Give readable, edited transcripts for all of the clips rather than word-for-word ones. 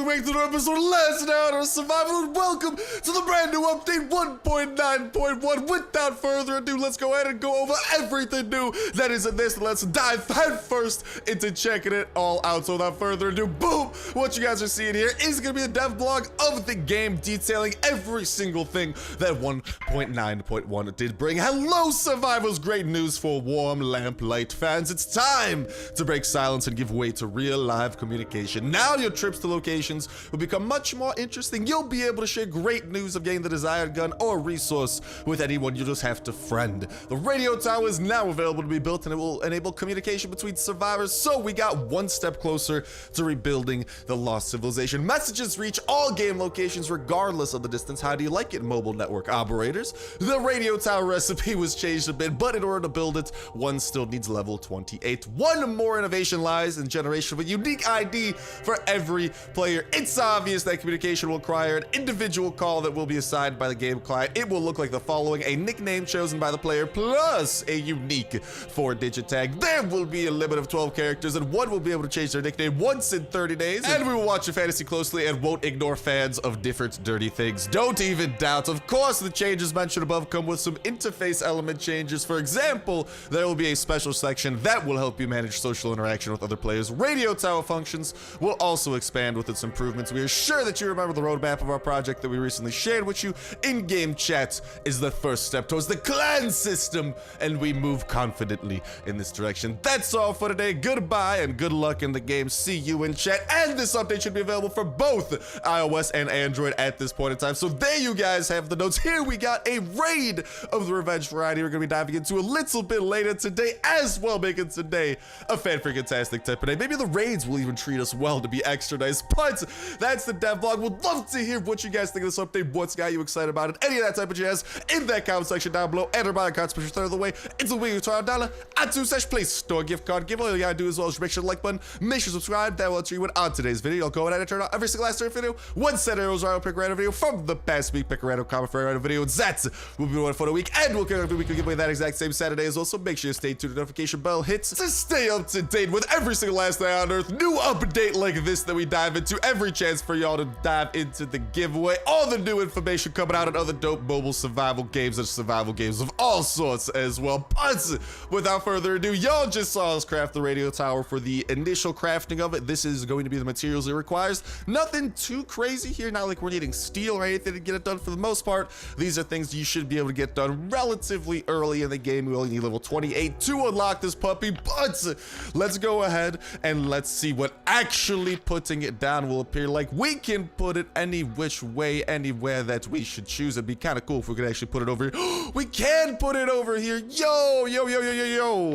back to the episode last night of Survival, and welcome to the brand new update 1.9.1. Without further ado, let's go ahead and go over everything new that is in this. Let's dive head first into checking it all out. So without further ado, boom! What you guys are seeing here is going to be a dev blog of the game detailing every single thing that 1.9.1 did bring. Hello, survivors! Great news for warm lamplight fans. It's time to break silence and give way to real live communication. Now your trips to locations will become much more interesting. You'll be able to share great news of getting the desired gun or resource with anyone. You just have to friend. The radio tower is now available to be built, and it will enable communication between survivors, so we got one step closer to rebuilding the lost civilization. Messages reach all game locations regardless of the distance. How do you like it, mobile network operators? The radio tower recipe was changed a bit, but in order to build it, one still needs level 28. One more innovation lies in generation of a unique ID for every player. It's obvious that communication will require an individual call that will be assigned by the game client. It will look like the following: a nickname chosen by the player plus a unique 4-digit tag. There will be a limit of 12 characters, and one will be able to change their nickname once in 30 days. And we will watch your fantasy closely and won't ignore fans of different dirty things. Don't even doubt. Of course, the changes mentioned above come with some interface element changes. For example, there will be a special section that will help you manage social interaction with other players. Radio tower functions will also expand with its improvements. We are sure that you remember the roadmap of our project that we recently shared with you. In-game chat is the first step towards the clan system, and we move confidently in this direction. That's all for today. Goodbye and good luck in the game. See you in chat. And this update should be available for both iOS and Android at this point in time. So there you guys have the notes. Here we got a raid of the revenge variety we're going to be diving into a little bit later today as well, making today a fan-freaking-tastic type of day. Maybe the raids will even treat us well to be extra nice. But that's the dev blog. Would love to hear what you guys think of this update. What's got you excited about it? Any of that type of jazz in that comment section down below. And remember, cards push your third of the way. It's a week $12 @2 Play Store gift card giveaway. All you gotta do as well is make sure to like button, make sure to subscribe. That will let you win on today's video. I'll go ahead and turn on every single last video. One set of arrows, I'll pick a random video from the past week. Pick a random comment for a random video. That will be one for the week. And we'll carry every weekly giveaway that exact same Saturday as well. So make sure you stay tuned. The notification bell hits to stay up to date with every single last day on Earth. New update like this that we dive into. Every chance for y'all to dive into the giveaway. All the new information coming out on other dope mobile survival games and survival games of all sorts as well. But without further ado, y'all just saw us craft the radio tower. For the initial crafting of it, this is going to be the materials it requires. Nothing too crazy here. Not like we're needing steel or anything to get it done. For the most part, these are things you should be able to get done relatively early in the game. We only need level 28 to unlock this puppy, but let's go ahead and let's see what actually putting it down will appear like. We can put it any which way, anywhere that we should choose. It'd be kind of cool if we could actually put it over here. We can put it over here. Yo.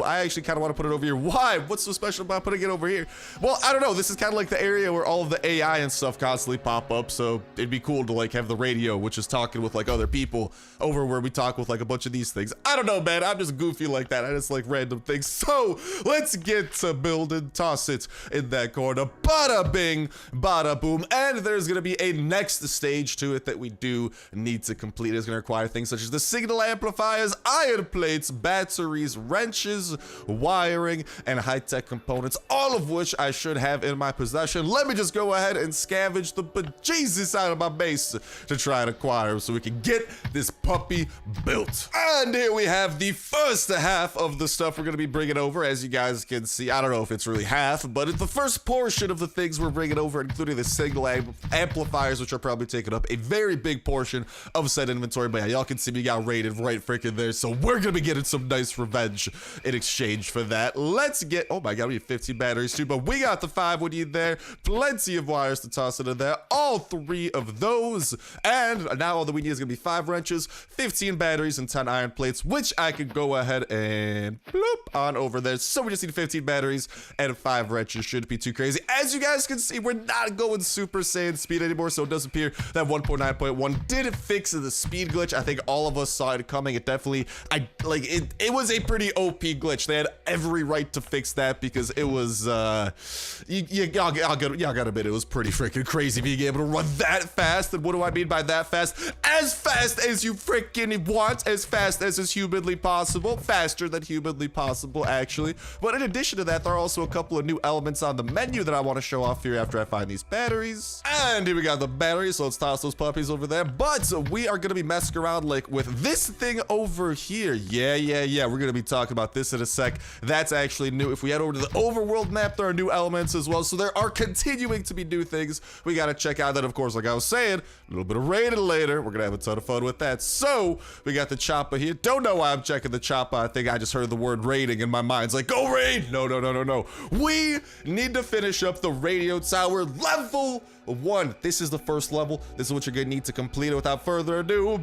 I actually kind of want to put it over here. Why? What's so special about putting it over here? Well, I don't know. This is kind of like the area where all of the AI and stuff constantly pop up, so it'd be cool to like have the radio, which is talking with like other people, over where we talk with like a bunch of these things. I don't know, man. I'm just goofy like that. I just like random things. So let's get to building. Toss it in that corner. Bada bing, bada boom. And there's gonna be a next stage to it that we do need to complete. It's gonna require things such as the signal amplifiers, iron plates, batteries, wrenches, wiring, and high-tech components, all of which I should have in my possession. Let me just go ahead and scavenge the bejesus out of my base to try and acquire them so we can get this puppy built. And here we have the first half of the stuff we're gonna be bringing over. As you guys can see, I don't know if it's really half, but it's the first portion of the things we're bringing over, including the signal amplifiers, which are probably taking up a very big portion of said inventory. But yeah, y'all can see me got raided right freaking there, so we're gonna be getting some nice revenge in exchange for that. Let's get, oh my god, we need 15 batteries too, but we got the 5 we need there. Plenty of wires to toss into there, all 3 of those. And now all that we need is gonna be 5 wrenches, 15 batteries, and 10 iron plates, which I can go ahead and bloop on over there. So we just need 15 batteries and 5 wrenches. Shouldn't be too crazy. As you guys can see, we're not going Super Saiyan speed anymore, so it does appear that 1.9.1 did fix the speed glitch. I think all of us saw it coming. It definitely, it was a pretty OP glitch. They had every right to fix that because it was, y'all gotta admit, it was pretty freaking crazy being able to run that fast. And what do I mean by that fast? As fast as you freaking want, as fast as is humanly possible, faster than humanly possible, actually. But in addition to that, there are also a couple of new elements on the menu that I want to show off here after I find these batteries. And here we got the battery, so let's toss those puppies over there. But we are gonna be messing around like with this thing over here. Yeah. We're gonna be talking about this in a sec. That's actually new. If we head over to the overworld map, there are new elements as well. So there are continuing to be new things we gotta check out. That, of course, like I was saying, a little bit of raiding later. We're gonna have a ton of fun with that. So we got the chopper here. Don't know why I'm checking the chopper. I think I just heard the word raiding in my mind. It's like, go raid! No. We need to finish up the radio tower level 1. This is the first level. This is what you're gonna need to complete it. Without further ado,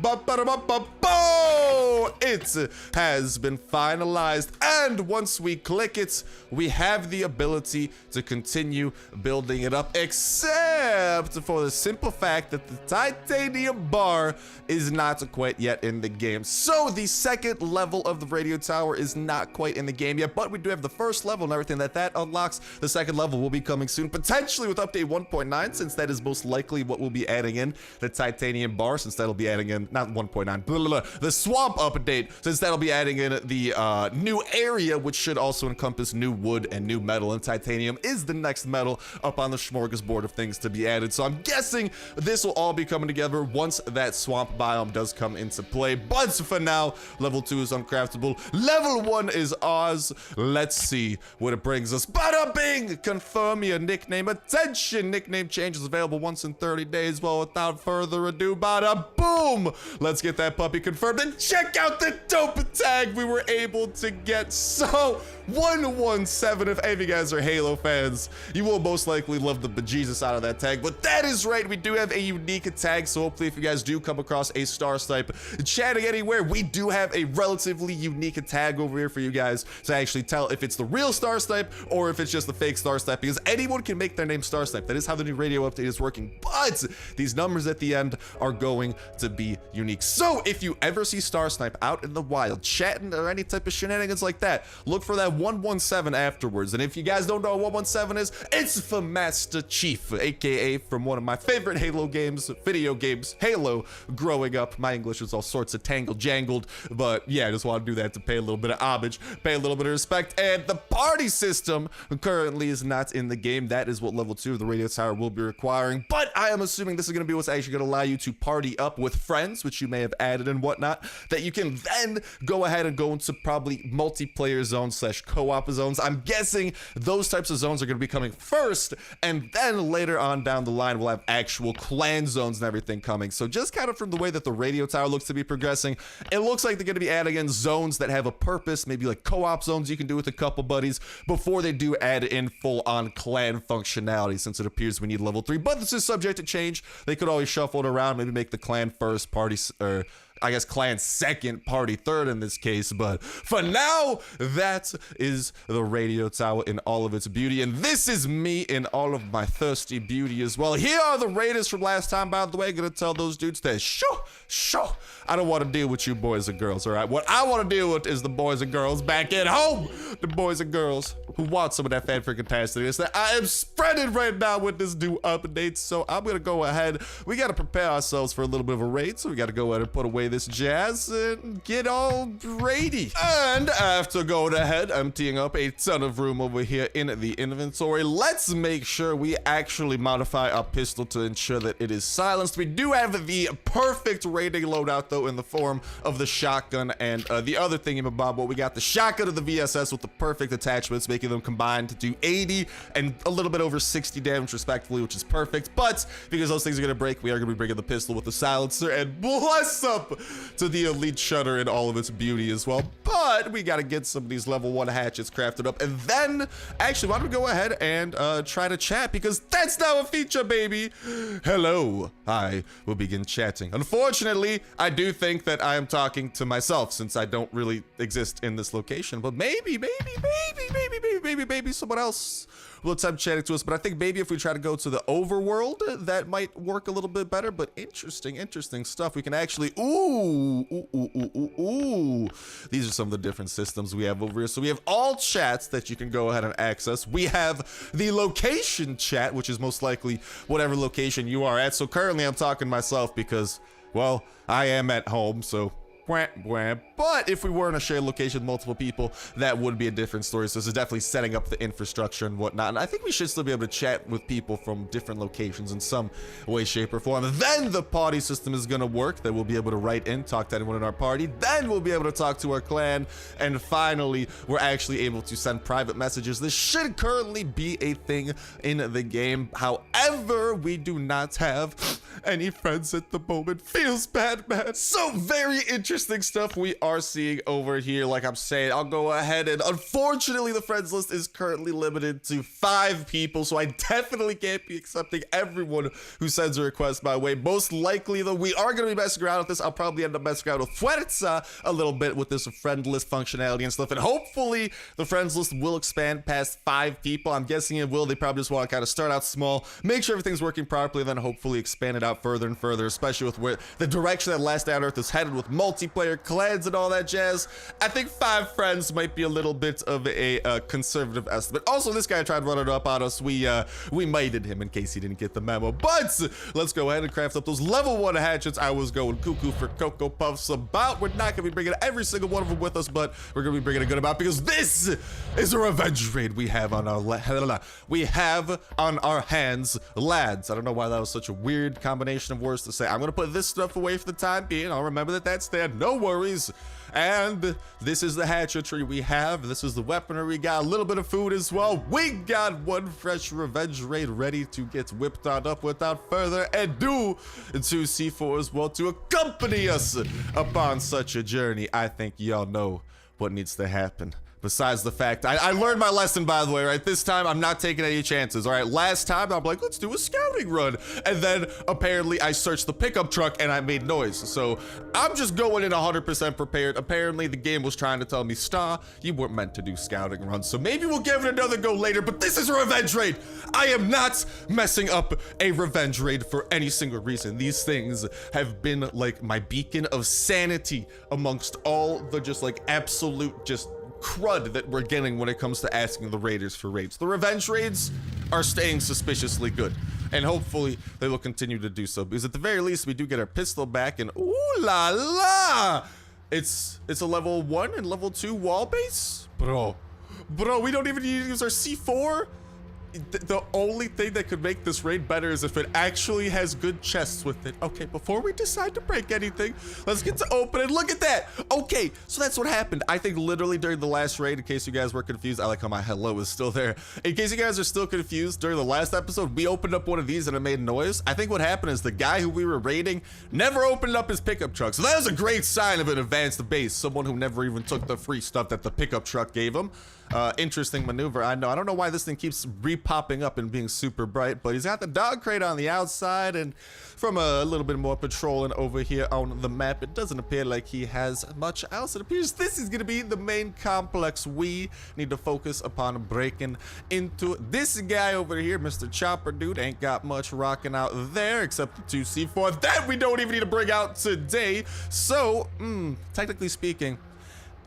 it has been finalized, and once we click it, we have the ability to continue building it up, except for the simple fact that the titanium bar is not quite yet in the game. So the second level of the radio tower is not quite in the game yet, but we do have the first level and everything that unlocks. The second level will be coming soon, potentially with update 1.9, since that is most likely what we'll be adding in, the titanium bar, since that'll be adding in, not 1.9, the swamp update, since that'll be adding in the new area, which should also encompass new wood and new metal, and titanium is the next metal up on the smorgasbord of things to be added. So I'm guessing this will all be coming together once that swamp biome does come into play. But for now, level 2 is uncraftable, level 1 is ours. Let's see what it brings us. Bada bing! Confirm your nickname. Attention, nickname changes available once in 30 days. Well, without further ado, bada boom! Let's get that puppy confirmed and check out the dope tag we were able to get. So 117, if any of you guys are Halo fans, you will most likely love the bejesus out of that tag. But that is right, we do have a unique tag, so hopefully if you guys do come across a Starsnipe chatting anywhere, we do have a relatively unique tag over here for you guys to actually tell if it's the real Starsnipe or if it's just the fake Starsnipe, because anyone can make their name Starsnipe. That is how the new radio update is working, but these numbers at the end are going to be unique. So if you ever see Starsnipe out in the wild chatting or any type of shenanigans like that, look for that 117 afterwards. And if you guys don't know what 117 is, it's for Master Chief, aka from one of my favorite Halo games, video games, Halo. Growing up, my English was all sorts of tangled jangled, but yeah, I just want to do that to pay a little bit of homage, pay a little bit of respect. And the party system currently is not in the game. That is what level 2 of the radio tower will be requiring, but I am assuming this is going to be what's actually going to allow you to party up with friends, which you may have added and whatnot, that you can then go ahead and go into probably multiplayer zones slash co-op zones. I'm guessing those types of zones are going to be coming first, and then later on down the line we'll have actual clan zones and everything coming. So just kind of from the way that the radio tower looks to be progressing, it looks like they're going to be adding in zones that have a purpose, maybe like co-op zones you can do with a couple buddies before they do add in full-on clan functionality, since it appears we need level 3. But this is subject to change. They could always shuffle it around, maybe make the clan first, party, or I guess clan second, party third in this case. But for now, that is the radio tower in all of its beauty, and this is me in all of my thirsty beauty as well. Here are the raiders from last time, by the way. Gonna tell those dudes that shoo, I don't want to deal with you boys and girls, all right? What I want to deal with is the boys and girls back at home, the boys and girls who want some of that fan freaking tastiness that I am spreading right now with this new update. So I'm gonna go ahead, we gotta prepare ourselves for a little bit of a raid, so we gotta go ahead and put away this jazz and get all ready. And after going ahead emptying up a ton of room over here in the inventory, let's make sure we actually modify our pistol to ensure that it is silenced. We do have the perfect raiding loadout though in the form of the shotgun and the other thingamabob. Well, we got the shotgun of the VSS with the perfect attachments, making them combined to do 80 and a little bit over 60 damage respectively, which is perfect. But because those things are gonna break, we are gonna be bringing the pistol with the silencer, and bless up to the elite shutter in all of its beauty as well. But we gotta get some of these level 1 hatchets crafted up, and then actually why don't we go ahead and try to chat, because that's now a feature, baby. Hello, I will begin chatting. Unfortunately, I do think that I am talking to myself since I don't really exist in this location, but maybe someone else will attempt chatting to us. But I think maybe if we try to go to the overworld, that might work a little bit better. But interesting stuff. We can actually, these are some of the different systems we have over here. So we have all chats that you can go ahead and access. We have the location chat, which is most likely whatever location you are at. So currently I'm talking to myself because, well, I am at home, so But if we were in a shared location with multiple people, that would be a different story. So this is definitely setting up the infrastructure and whatnot. And I think we should still be able to chat with people from different locations in some way, shape, or form. Then the party system is going to work. That we'll be able to write in, talk to anyone in our party. Then we'll be able to talk to our clan. And finally, we're actually able to send private messages. This should currently be a thing in the game. However, we do not have any friends at the moment. Feels bad, man. So very interesting stuff we are seeing over here. Like I'm saying, I'll go ahead and unfortunately the friends list is currently limited to 5 people, so I definitely can't be accepting everyone who sends a request my way. Most likely though, we are going to be messing around with this. I'll probably end up messing around with Fuerza a little bit with this friend list functionality and stuff, and hopefully the friends list will expand past 5 people. I'm guessing it will. They probably just want to kind of start out small, make sure everything's working properly, then hopefully expand it out further and further, especially with where the direction that Last Day on Earth is headed with multiplayer clans and all that jazz. I think 5 friends might be a little bit of a conservative estimate. Also, this guy tried running up on us. We mated him in case he didn't get the memo. But let's go ahead and craft up those level 1 hatchets. I was going cuckoo for Cocoa Puffs about. We're not gonna be bringing every single one of them with us, but we're gonna be bringing a good amount because this is a revenge raid we have on our hands, lads. I don't know why that was such a weird combination of words to say. I'm gonna put this stuff away for the time being. I'll remember that that's there. No worries. And this is the hatchetry we have. This is the weaponry. We got a little bit of food as well. We got one fresh revenge raid ready to get whipped on up. Without further ado, to C4 as well to accompany us upon such a journey. I think y'all know what needs to happen. Besides the fact, I learned my lesson, by the way, right? This time, I'm not taking any chances, all right? Last time, I'm like, let's do a scouting run. And then, apparently, I searched the pickup truck and I made noise. So, I'm just going in 100% prepared. Apparently, the game was trying to tell me, Star, you weren't meant to do scouting runs. So, maybe we'll give it another go later, but this is a revenge raid. I am not messing up a revenge raid for any single reason. These things have been, like, my beacon of sanity amongst all the just, like, absolute just crud that we're getting when it comes to asking the raiders for raids. The revenge raids are staying suspiciously good, and hopefully they will continue to do so, because at the very least we do get our pistol back, and ooh la la, it's a level 1 and level 2 wall base. Bro, we don't even need to use our C4. The only thing that could make this raid better is if it actually has good chests with it. Okay, before we decide to break anything, let's get to open it. Look at that. Okay, so that's what happened. I think literally during the last raid, in case you guys were confused, I like how my hello is still there. In case you guys are still confused, during the last episode, we opened up one of these and it made noise. I think what happened is the guy who we were raiding never opened up his pickup truck. So that was a great sign of an advanced base. Someone who never even took the free stuff that the pickup truck gave him. Interesting maneuver. I know. I don't know why this thing keeps re-popping up and being super bright, but he's got the dog crate on the outside, and from a little bit more patrolling over here on the map, it doesn't appear like he has much else. It appears this is going to be the main complex we need to focus upon breaking into. This guy over here, Mr. Chopper Dude, ain't got much rocking out there except the 2C4 that we don't even need to bring out today. So, technically speaking,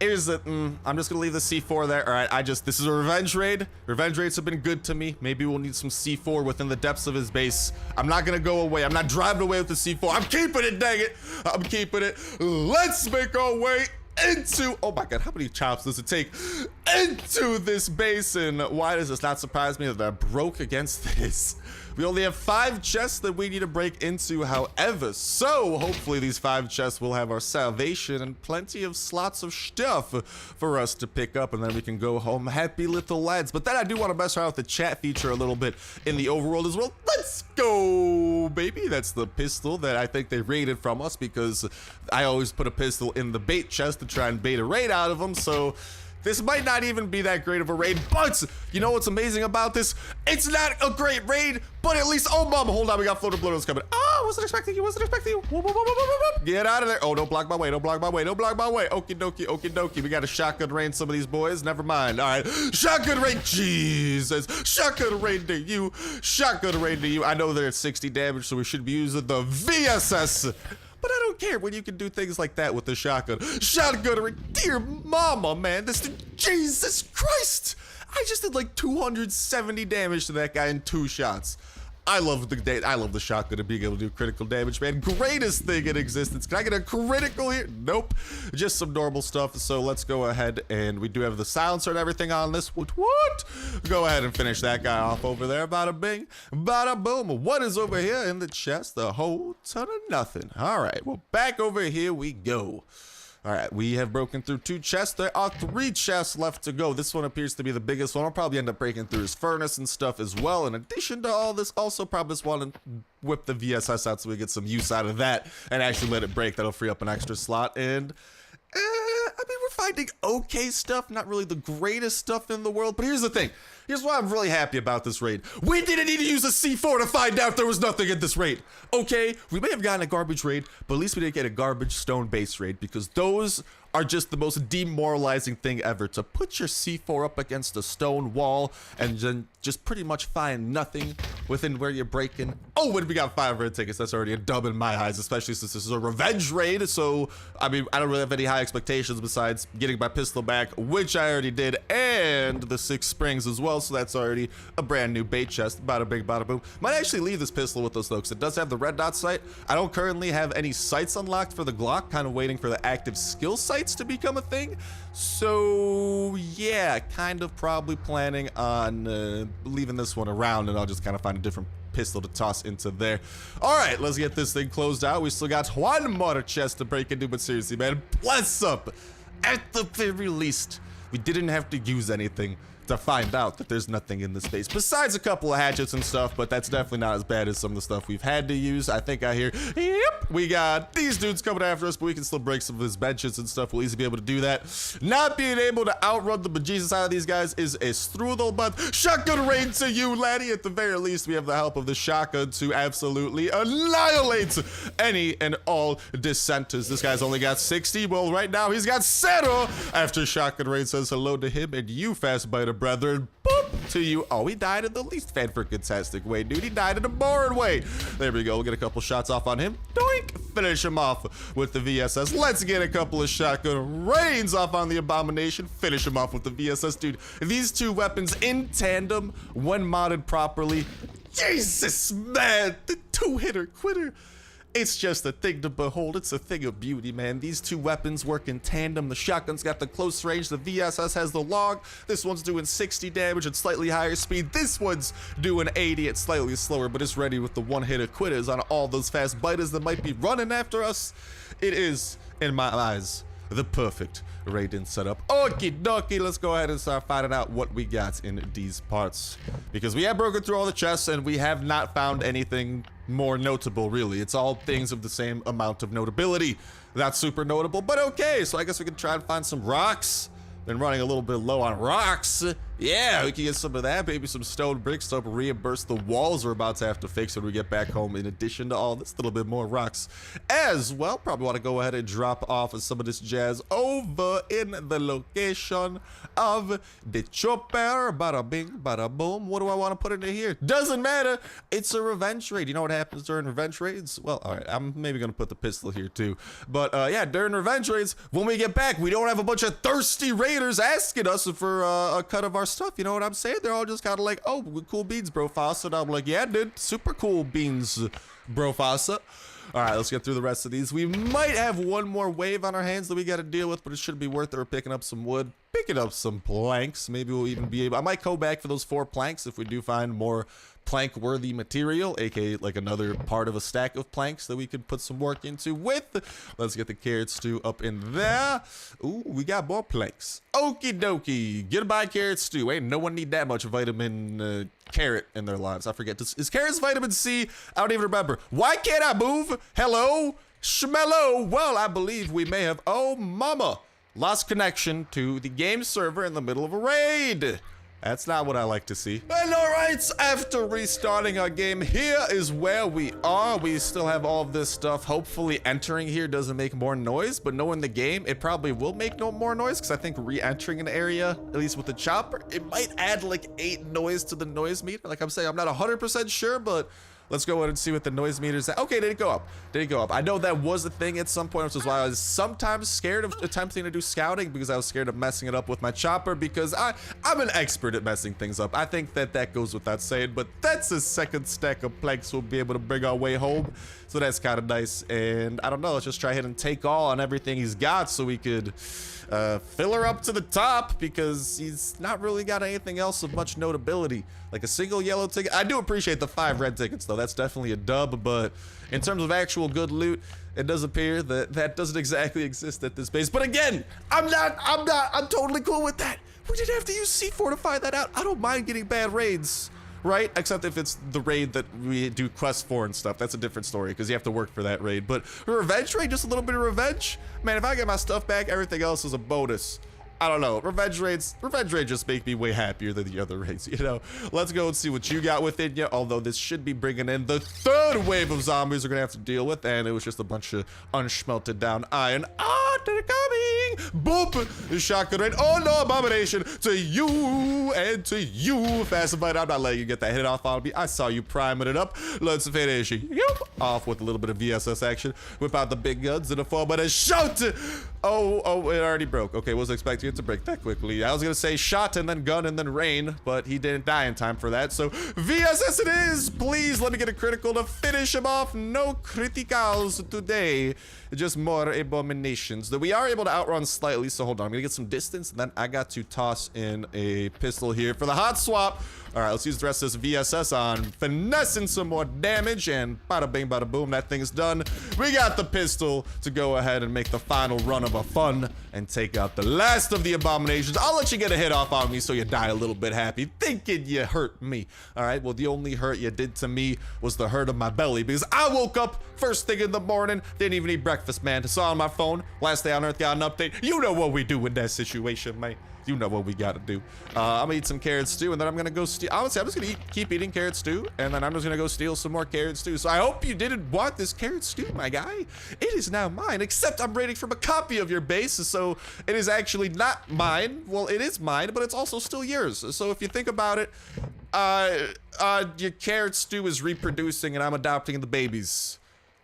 here's the, I'm just gonna leave the C4 there. All right, this is a revenge raid. Revenge raids have been good to me. Maybe we'll need some C4 within the depths of his base. I'm not gonna go away. I'm not driving away with the C4. I'm keeping it, dang it. I'm keeping it. Let's make our way into, oh my god, how many chops does it take into this basin? Why does this not surprise me that I broke against this? We only have 5 chests that we need to break into, however, so hopefully these 5 chests will have our salvation and plenty of slots of stuff for us to pick up, and then we can go home happy little lads. But then I do want to mess around with the chat feature a little bit in the overworld as well. Let's go, baby. That's the pistol that I think they raided from us, because I always put a pistol in the bait chest to try and bait a raid out of them, so this might not even be that great of a raid, but you know what's amazing about this? It's not a great raid, but at least, oh mama, hold on, we got floater bloaters coming. Oh, wasn't expecting you, wasn't expecting you. Whoop, whoop, whoop, whoop, whoop, whoop. Get out of there. Oh, don't block my way, don't block my way, don't block my way. Okie dokie, okie dokie. We got a shotgun rain some of these boys, never mind. All right, shotgun rain, Jesus. Shotgun rain to you, shotgun rain to you. I know they're at 60 damage, so we should be using the VSS. But I don't care when you can do things like that with the shotgun. Shotgun, dear mama, man. This thing, Jesus Christ. I just did like 270 damage to that guy in 2 shots. I love the shotgun and being able to do critical damage, man. Greatest thing in existence. Can I get a critical here? Nope. Just some normal stuff. So let's go ahead, and we do have the silencer and everything on this. What? Go ahead and finish that guy off over there. Bada bing, bada boom. What is over here in the chest? A whole ton of nothing. All right, well, back over here we go. All right, we have broken through 2 chests. There are 3 chests left to go. This one appears to be the biggest one. I'll probably end up breaking through his furnace and stuff as well. In addition to all this, also probably just want to whip the VSS out so we get some use out of that and actually let it break. That'll free up an extra slot. And I mean, we're finding okay stuff, not really the greatest stuff in the world, but here's the thing. Here's why I'm really happy about this raid. We didn't need to use a C4 to find out there was nothing in this raid. Okay, we may have gotten a garbage raid, but at least we didn't get a garbage stone base raid, because those are just the most demoralizing thing ever. To put your C4 up against a stone wall and then just pretty much find nothing within where you're breaking. Oh, and we got 5 red tickets. That's already a dub in my eyes, especially since this is a revenge raid. So, I mean, I don't really have any high expectations besides getting my pistol back, which I already did, and the 6 springs as well. So that's already a brand new bait chest. Bada bing, bada boom. Might actually leave this pistol with us though, because it does have the red dot sight. I don't currently have any sights unlocked for the Glock, kind of waiting for the active skill sights to become a thing. So yeah, kind of probably planning on leaving this one around, and I'll just kind of find a different pistol to toss into there. All right, let's get this thing closed out. We still got 1 more chest to break into, but seriously, man, bless up. At the very least, we didn't have to use anything to find out that there's nothing in the space besides a couple of hatchets and stuff, but that's definitely not as bad as some of the stuff we've had to use. I think I hear, yep, we got these dudes coming after us, but we can still break some of his benches and stuff. We'll easily be able to do that. Not being able to outrun the bejesus out of these guys is a strudel, but shotgun raid to you, laddie. At the very least, we have the help of the shotgun to absolutely annihilate any and all dissenters. This guy's only got 60. Well, right now he's got 0 after shotgun raid says hello to him and you, fast biter brethren. Boop to you. Oh, he died in the least fan-freaking-tastic way, dude. He died in a boring way. There we go. We'll get a couple shots off on him. Doink. Finish him off with the VSS. Let's get a couple of shotgun rains off on the abomination. Finish him off with the VSS, dude. These 2 weapons in tandem, when modded properly. Jesus, man. The 2-hitter quitter. It's just a thing to behold. It's a thing of beauty, man. These 2 weapons work in tandem. The shotgun's got the close range. The VSS has the long. This one's doing 60 damage at slightly higher speed. This one's doing 80 at slightly slower, but it's ready with the 1-hitter quitters on all those fast biters that might be running after us. It is, in my eyes, the perfect raid-in setup. Okie dokie, let's go ahead and start finding out what we got in these parts, because we have broken through all the chests and we have not found anything more notable, really. It's all things of the same amount of notability. That's super notable, but okay, so I guess we can try and find some rocks. Been running a little bit low on rocks. Yeah, we can get some of that, maybe some stone bricks to help reimburse the walls we're about to have to fix when we get back home, in addition to all this little bit more rocks as well. Probably want to go ahead and drop off some of this jazz over in the location of the chopper. Bada bing, bada boom. What do I want to put into here? Doesn't matter. It's a revenge raid. You know what happens during revenge raids? Well, all right, I'm maybe going to put the pistol here too. But yeah, during revenge raids, when we get back, we don't have a bunch of thirsty raiders asking us for a cut of our stuff. You know what I'm saying? They're all just kind of like, oh, cool beans, bro, Fossa. And I'm like, yeah, dude, super cool beans, bro, Fossa. All right, let's get through the rest of these. We might have 1 more wave on our hands that we got to deal with, but it should be worth it. We're picking up some wood, picking up some planks. Maybe we'll even be able, I might go back for those 4 planks if we do find more plank worthy material, aka like another part of a stack of planks that we could put some work into with. Let's get the carrot stew up in there. Ooh, we got more planks. Okie dokie. Goodbye, carrot stew. Ain't no one need that much vitamin carrot in their lives. I forget. Is carrots vitamin C? I don't even remember. Why can't I move? Hello? Shmello. Well, I believe we may have, oh mama, lost connection to the game server in the middle of a raid. That's not what I like to see. And all right, after restarting our game, here is where we are. We still have all of this stuff. Hopefully entering here doesn't make more noise, but knowing the game, it probably will make no more noise, because I think re-entering an area, at least with the chopper, it might add like 8 noise to the noise meter. Like I'm saying, I'm not 100% sure, but Let's go ahead and see what the noise meter is at. Okay, did it go up? Did it go up? I know that was a thing at some point, which is why I was sometimes scared of attempting to do scouting, because I was scared of messing it up with my chopper, because I'm an expert at messing things up. I think that goes without saying, but that's a second stack of planks we'll be able to bring our way home. So that's kind of nice. And I don't know, let's just try ahead and take all on everything he's got so we could fill her up to the top, because he's not really got anything else of much notability. Like a single yellow ticket. I do appreciate the 5 red tickets though. That's definitely a dub, but in terms of actual good loot, it does appear that doesn't exactly exist at this base. But again, I'm totally cool with that. We didn't have to use C4 to find that out. I don't mind getting bad raids, right? Except if it's the raid that we do quests for and stuff. That's a different story, because you have to work for that raid. But a revenge raid, just a little bit of revenge, man, if I get my stuff back, everything else is a bonus. I don't know, revenge raids just make me way happier than the other raids, you know? Let's go and see what you got within you, although this should be bringing in the 3rd wave of zombies we're gonna have to deal with, and it was just a bunch of unsmelted down iron. Ah, they're coming! Boop! The shotgun raid. Oh no, abomination! To you and to you, Fastified. I'm not letting you get that hit off on me. I saw you priming it up. Let's finish you off with a little bit of VSS action. Whip out the big guns in the form of a shout! Oh, it already broke. Okay, wasn't expecting it to break that quickly. I was gonna say shot and then gun and then rain, but he didn't die in time for that. So VSS it is. Please let me get a critical to finish him off. No criticals today. Just more abominations. That we are able to outrun slightly. So hold on, I'm gonna get some distance, and then I got to toss in a pistol here for the hot swap. All right, let's use the rest of this VSS on finessing some more damage, and bada bing, bada boom, that thing's done. We got the pistol to go ahead and make the final run of a fun and take out the last of the abominations. I'll let you get a hit off on me so you die a little bit happy, thinking you hurt me. All right, well, the only hurt you did to me was the hurt of my belly, because I woke up first thing in the morning, didn't even eat breakfast, man. Saw on my phone, last day on Earth, got an update. You know what we do in that situation, man. You know what we gotta do. I'm gonna eat some carrot stew, and then I'm gonna go steal. Honestly, I'm just gonna keep eating carrot stew, and then I'm just gonna go steal some more carrot stew. So I hope you didn't want this carrot stew, my guy. It is now mine, except I'm raiding from a copy of your base, so it is actually not mine. Well, it is mine, but it's also still yours. So if you think about it, your carrot stew is reproducing, and I'm adopting the babies.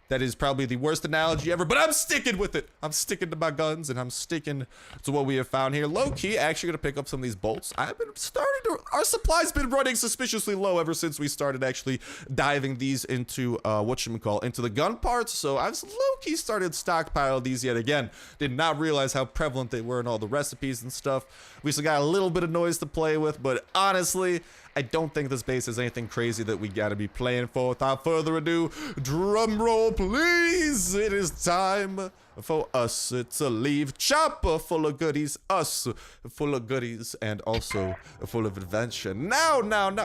That is probably the worst analogy ever, but I'm sticking with it. I'm sticking to my guns, and I'm sticking to what we have found here. Low key, actually gonna pick up some of these bolts. I've been starting to, our supply's been running suspiciously low ever since we started actually diving these into, into the gun parts. So I've low key started stockpiling these yet again. Did not realize how prevalent they were in all the recipes and stuff. We still got a little bit of noise to play with, but honestly, I don't think this base is anything crazy that we gotta be playing for. Without further ado, drum roll please. It is time for us to leave. Chopper full of goodies, us full of goodies, and also full of adventure. Now.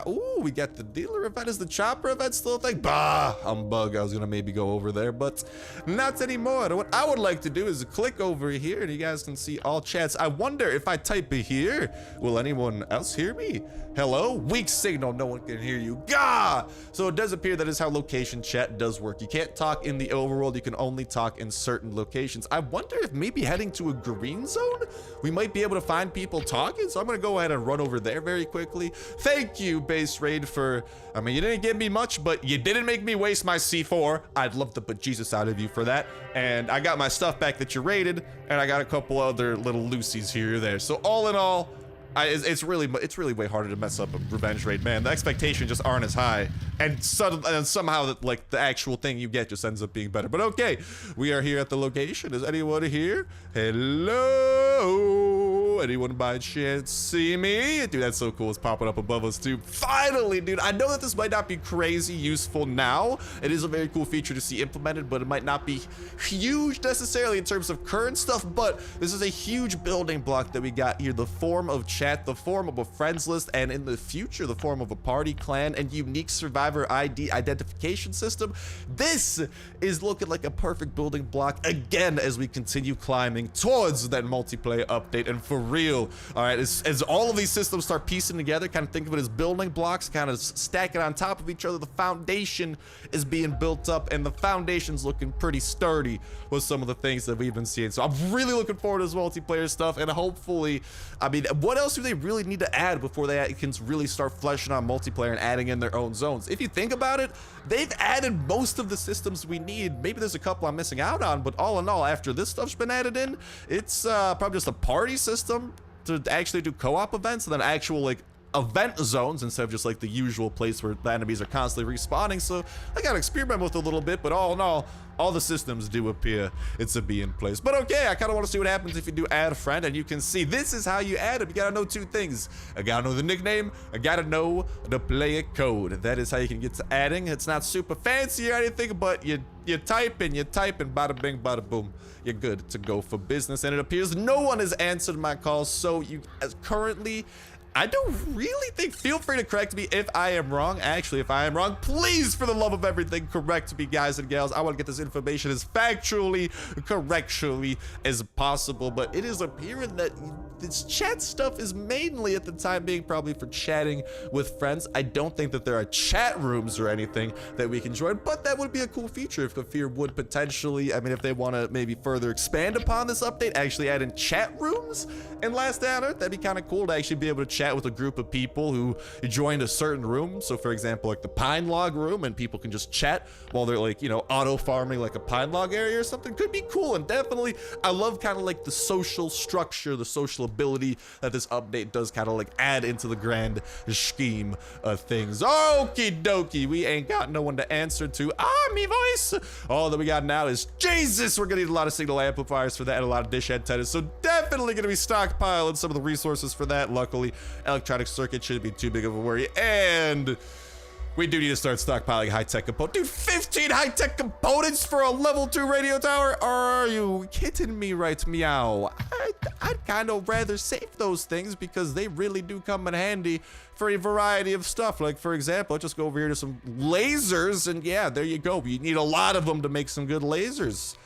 Ooh, we got the dealer event. Is the chopper event still a thing? Bah, humbug. I was gonna maybe go over there, but not anymore. What I would like to do is click over here, and you guys can see all chats. I wonder if I type it here, will anyone else hear me? Hello? Weak signal, no one can hear you. Gah! So it does appear that is how location chat does work. You can't talk in the overworld, you can only talk in certain locations. I wonder if maybe heading to a green zone, we might be able to find people talking. So I'm gonna go ahead and run over there very quickly. Thank you, Base Raid, for, I mean, you didn't give me much, but you didn't make me waste my C4. I'd love to put Jesus out of you for that. And I got my stuff back that you raided, and I got a couple other little Lucy's here or there. So all in all, it's really way harder to mess up a revenge raid, man. The expectations just aren't as high, and somehow like the actual thing you get just ends up being better. But okay, we are here at the location. Is anyone here? Hello? Anyone by chance see me? Dude, that's so cool. It's popping up above us too. Finally, dude. I know that this might not be crazy useful now. It is a very cool feature to see implemented, but it might not be huge necessarily in terms of current stuff. But this is a huge building block that we got here. The form of chat, the form of a friends list, and in the future, the form of a party, clan, and unique survivor ID identification system. This is looking like a perfect building block again as we continue climbing towards that multiplayer update. And for real. All right, as all of these systems start piecing together, kind of think of it as building blocks, kind of stacking on top of each other. The foundation is being built up, and the foundation's looking pretty sturdy with some of the things that we've been seeing. So I'm really looking forward to this multiplayer stuff, and hopefully, I mean, what else do they really need to add before they can really start fleshing out multiplayer and adding in their own zones? If you think about it, they've added most of the systems we need. Maybe there's a couple I'm missing out on, but all in all, after this stuff's been added in, it's probably just a party system to actually do co-op events, and then actual like event zones instead of just like the usual place where the enemies are constantly respawning. So I gotta experiment with it a little bit, but all in all the systems do appear to be in place. But okay, I kind of want to see what happens if you do add a friend, and you can see this is how you add them. You gotta know two things. I gotta know the nickname, I gotta know the player code. That is how you can get to adding. It's not super fancy or anything, but you type and bada bing bada boom, you're good to go for business. And it appears no one has answered my calls, so you currently, I don't really think, feel free to correct me if I am wrong. Actually, if I am wrong, please, for the love of everything, correct me, guys and gals. I want to get this information as factually, correctly as possible. But it is appearing that this chat stuff is mainly, at the time being, probably for chatting with friends. I don't think that there are chat rooms or anything that we can join, but that would be a cool feature if the fear would potentially, I mean, if they want to maybe further expand upon this update, actually add in chat rooms in Last Day on Earth. That'd be kind of cool to actually be able to chat with a group of people who joined a certain room. So for example, like the pine log room, and people can just chat while they're like, you know, auto farming like a pine log area or something. Could be cool. And definitely I love kind of like the social structure, the social ability that this update does kind of like add into the grand scheme of things. Okie dokie, we ain't got no one to answer to. Me voice. All that we got now is Jesus. We're gonna need a lot of signal amplifiers for that, and a lot of dish antennas, so definitely gonna be stockpiling some of the resources for that. Luckily, electronic circuit shouldn't be too big of a worry, and we do need to start stockpiling high-tech components. Dude, 15 high-tech components for a level 2 radio tower? Are you kidding me right meow? I'd kind of rather save those things because they really do come in handy for a variety of stuff. Like, for example, just go over here to some lasers, and yeah, there you go. You need a lot of them to make some good lasers.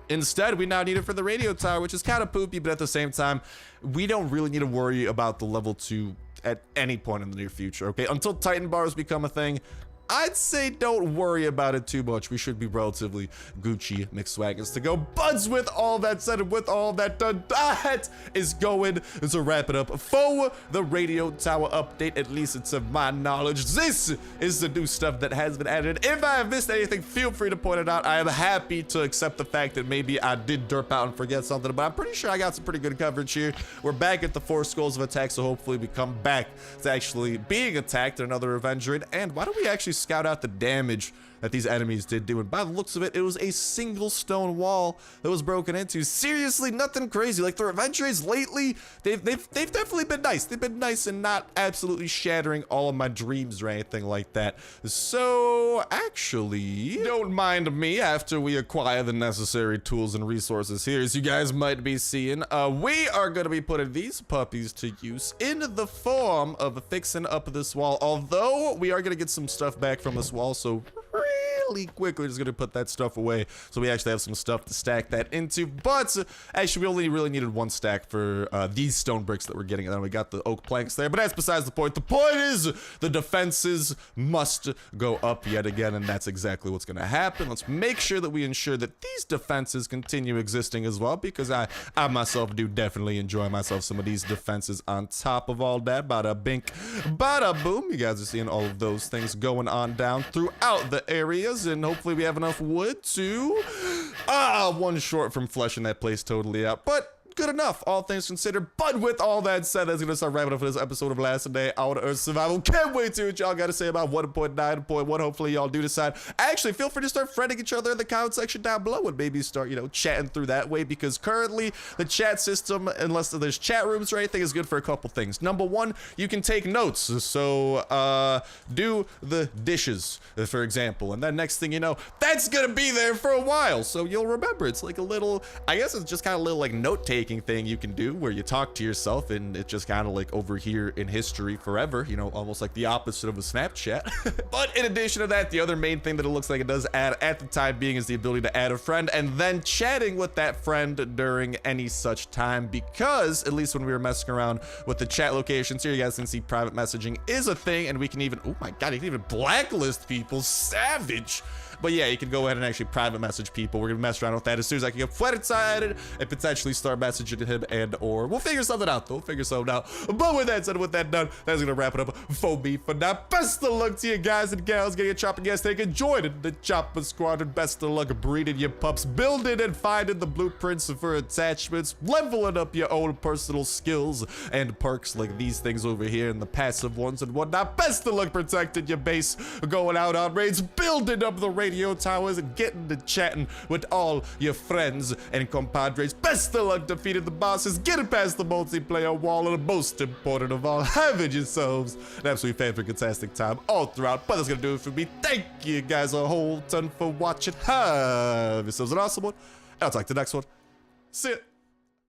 Instead, we now need it for the radio tower, which is kind of poopy, but at the same time, we don't really need to worry about the level 2 at any point in the near future, okay? Until Titan bars become a thing, I'd say don't worry about it too much. We should be relatively Gucci McSwaggins to go. Buds, with all that said and with all that done, that is going to wrap it up for the radio tower update. At least it's of my knowledge. This is the new stuff that has been added. If I have missed anything, feel free to point it out. I am happy to accept the fact that maybe I did derp out and forget something, but I'm pretty sure I got some pretty good coverage here. We're back at the 4 skulls of attack, so hopefully we come back to actually being attacked, another Avenger. And why don't we actually scout out the damage that these enemies did do? And by the looks of it, it was a single stone wall that was broken into. Seriously, nothing crazy. Like, the Avengers lately, they've definitely been nice. They've been nice and not absolutely shattering all of my dreams or anything like that. So actually, don't mind me after we acquire the necessary tools and resources here. As you guys might be seeing, we are going to be putting these puppies to use in the form of fixing up this wall. Although we are going to get some stuff back from this wall, so really quickly just gonna put that stuff away so we actually have some stuff to stack that into. But actually, we only really needed 1 stack for these stone bricks that we're getting, and then we got the oak planks there. But that's besides the point. The point is the defenses must go up yet again, and that's exactly what's gonna happen. Let's make sure that we ensure that these defenses continue existing as well, because I myself do definitely enjoy myself some of these defenses on top of all that. Bada bink, bada boom. You guys are seeing all of those things going on down throughout the areas, and hopefully we have enough wood to one short from fleshing that place totally out, but good enough, all things considered. But with all that said, that's gonna start wrapping up for this episode of Last Day on Earth Survival. Can't wait to hear what y'all gotta say about 1.9.1. Hopefully y'all do decide. Actually, feel free to start friending each other in the comment section down below and maybe start, you know, chatting through that way, because currently the chat system, unless there's chat rooms or anything, is good for a couple things. Number one, you can take notes. So do the dishes, for example, and then next thing you know, that's gonna be there for a while, so you'll remember. It's like a little, I guess it's just kind of a little like note taking note-taking thing you can do where you talk to yourself and it's just kind of like over here in history forever, you know, almost like the opposite of a Snapchat. But in addition to that, the other main thing that it looks like it does add at the time being is the ability to add a friend and then chatting with that friend during any such time, because at least when we were messing around with the chat locations here, you guys can see private messaging is a thing, and we can even, oh my god, you can even blacklist people. Savage. But yeah, you can go ahead and actually private message people. We're gonna mess around with that as soon as I can get flat excited and potentially start messaging him, and or we'll figure something out though. We'll figure something out. But with that said, with that done, that's gonna wrap it up for me for now. Best of luck to you guys and gals getting a chopping gas tank and joining the Chopper Squadron. Best of luck breeding your pups, building and finding the blueprints for attachments, leveling up your own personal skills and perks like these things over here and the passive ones and whatnot. Best of luck protecting your base, going out on raids, building up the radio towers and getting to chatting with all your friends and compadres. Best of luck defeating the bosses, getting past the multiplayer wall, and most important of all, having yourselves an absolutely fantastic time all throughout. But that's gonna do it for me. Thank you guys a whole ton for watching. Have yourselves an awesome one, and I'll talk to the next one. See ya.